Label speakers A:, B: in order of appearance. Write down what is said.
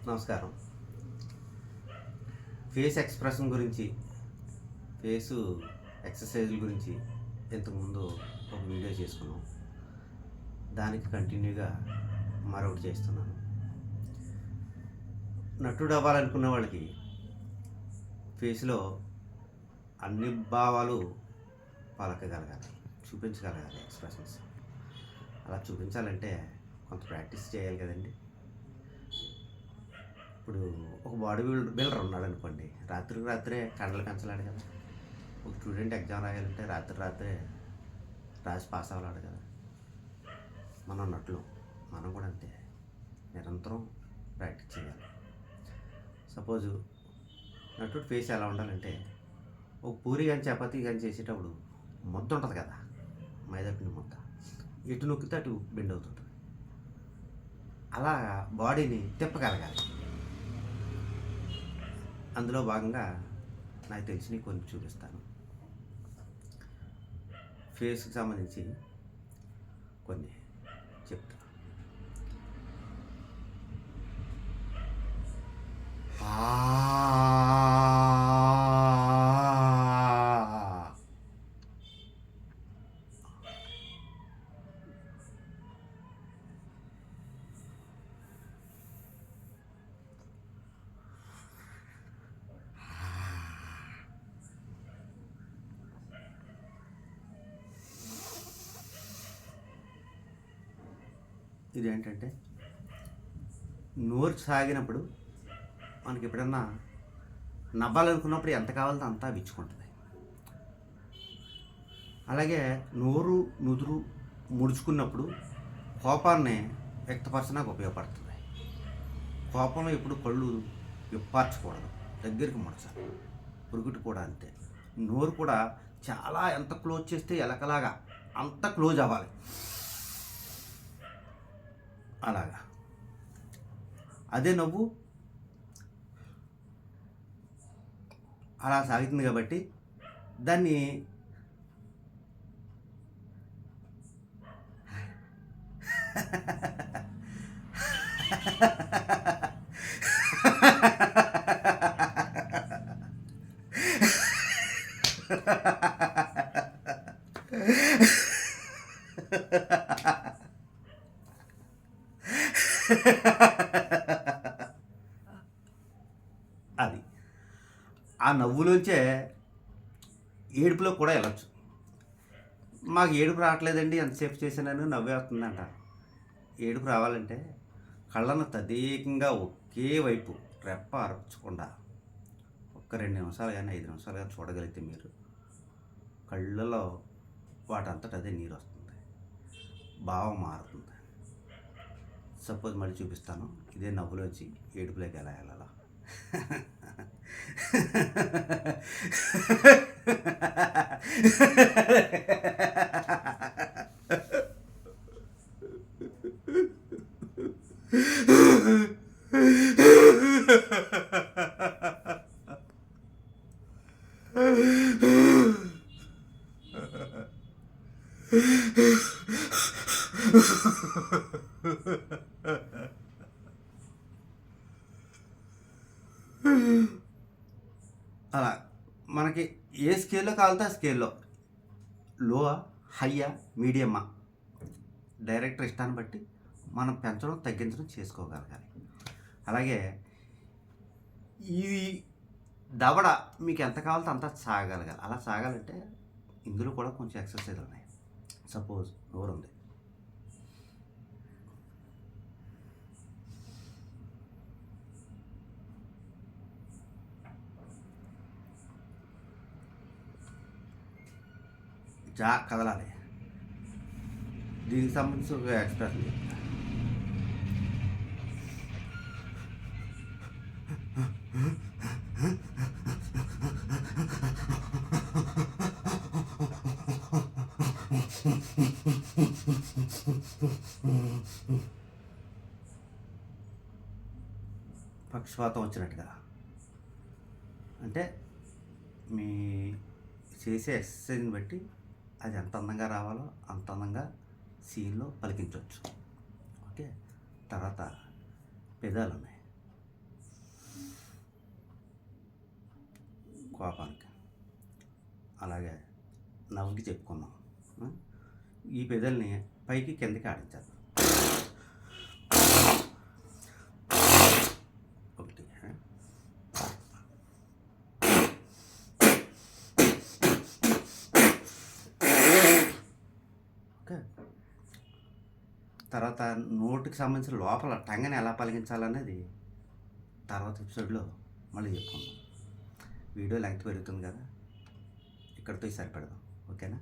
A: నమస్కారం. Face expression గురించి, face ఎక్సర్సైజుల గురించి ఇంతకుముందు ఒక వీడియో చేసుకున్నాం. దానికి కంటిన్యూగా మరొకటి చేస్తున్నాను. నటుడు అవ్వాలనుకున్న వాళ్ళకి ఫేస్లో అన్ని భావాలు పలకగలగాలి, చూపించగలగాలి. ఎక్స్ప్రెషన్స్ అలా చూపించాలంటే కొంత ప్రాక్టీస్ చేయాలి కదండి. ఇప్పుడు ఒక బాడీ బిల్డర్ ఉన్నాడు అనుకోండి, రాత్రికి రాత్రే కండలు పెంచలేడు కదా. ఒక స్టూడెంట్ ఎగ్జామ్ రాయాలంటే రాత్రే రాసి పాస్ అవ్వలేడు కదా. మనం నటులు, మనం కూడా అంతే, నిరంతరం ప్రాక్టీస్ చేయాలి. సపోజు నటుడు ఫేస్ ఎలా ఉండాలంటే, ఒక పూరి కానీ చపాతీ కానీ చేసేటప్పుడు ముద్ద ఉంటుంది కదా, మైదాపిండి ముద్ద, ఎటు నొక్కితే అటు బెండ్ అవుతుంటుంది. అలా బాడీని తిప్పగలగాలి. అందులో భాగంగా నాకు తెలిసినవి కొన్ని చూపిస్తాను. ఫేస్కి సంబంధించి కొన్ని చెప్తాను. ఇదేంటంటే, నోరు సాగినప్పుడు మనకి ఎప్పుడన్నా నవ్వాలనుకున్నప్పుడు ఎంత కావాలో అంతా విచ్చుకుంటుంది. అలాగే నోరు నుదురు ముడుచుకున్నప్పుడు కోపాన్ని వ్యక్తపరచడానికి ఉపయోగపడుతుంది. కోపంలో ఎప్పుడు కళ్ళు విప్పార్చకూడదు, దగ్గరికి ముడచాలి. పురుగుటి కూడా అంతే. నోరు కూడా చాలా ఎంత క్లోజ్ చేస్తే ఎలకలాగా అంత క్లోజ్ అవ్వాలి. అలాగా. అదే నవ్వు అలా సాగుతుంది కాబట్టి దాన్ని అది ఆ నవ్వులోంచే ఏడుపులో కూడా వెళ్ళచ్చు. మాకు ఏడుపు రావట్లేదండి, ఎంతసేపు చేసినాను నవ్వే వస్తుందంట. ఏడుపు రావాలంటే కళ్ళను తదేకంగా ఒకే వైపు రెప్ప అరచకుండా ఒక్క 2 నిమిషాలు కానీ 5 నిమిషాలు కానీ చూడగలిగితే మీరు కళ్ళలో వాటంతట అదే నీరు వస్తుంది, భావం మారుతుంది. సపోజ్ మళ్ళీ చూపిస్తాను. ఇదే నవ్వులోంచి ఏడుపులోకి ఎలా వెళ్ళాలా. అలా మనకి ఏ స్కేల్లో కావాలితే ఆ స్కేల్లో, లోవా, హయ్యా, మీడియమా, డైరెక్టర్ ఇష్టాన్ని బట్టి మనం పెంచడం తగ్గించడం చేసుకోగలగాలి. అలాగే ఈ దవడ మీకు ఎంత కావాలో అంత సాగగలగాలి. అలా సాగాలంటే ఇందులో కూడా కొంచెం ఎక్సర్సైజ్ ఉన్నాయి. సపోజ్ నోరు ఉంది, జా కదలాలి. దీనికి సంబంధించి ఒక ఎక్స్ప్రెషన్ చెప్తా. పక్షపాతం వచ్చినట్టుగా, అంటే మీ చేసే ఎక్సర్సైజ్ని బట్టి అది ఎంత అందంగా రావాలో అంత అందంగా సీన్లో పలికించవచ్చు. ఓకే. తర్వాత పెదాలు ఉన్నాయి. కోపానికి. అలాగే నవ్వుకి చెప్పుకున్నాం. ఈ పెదల్ని పైకి కిందకి ఆడించాలి. ఒకటి ఓకే. తర్వాత నోటికి సంబంధించిన లోపల టంగని ఎలా పలికించాలనేది తర్వాత ఎపిసోడ్లో మళ్ళీ చెప్పుకుందాం. వీడియో లెంగ్త్ పెరుగుతుంది కదా, ఇక్కడితో సరిపెడదాం. ఓకేనా?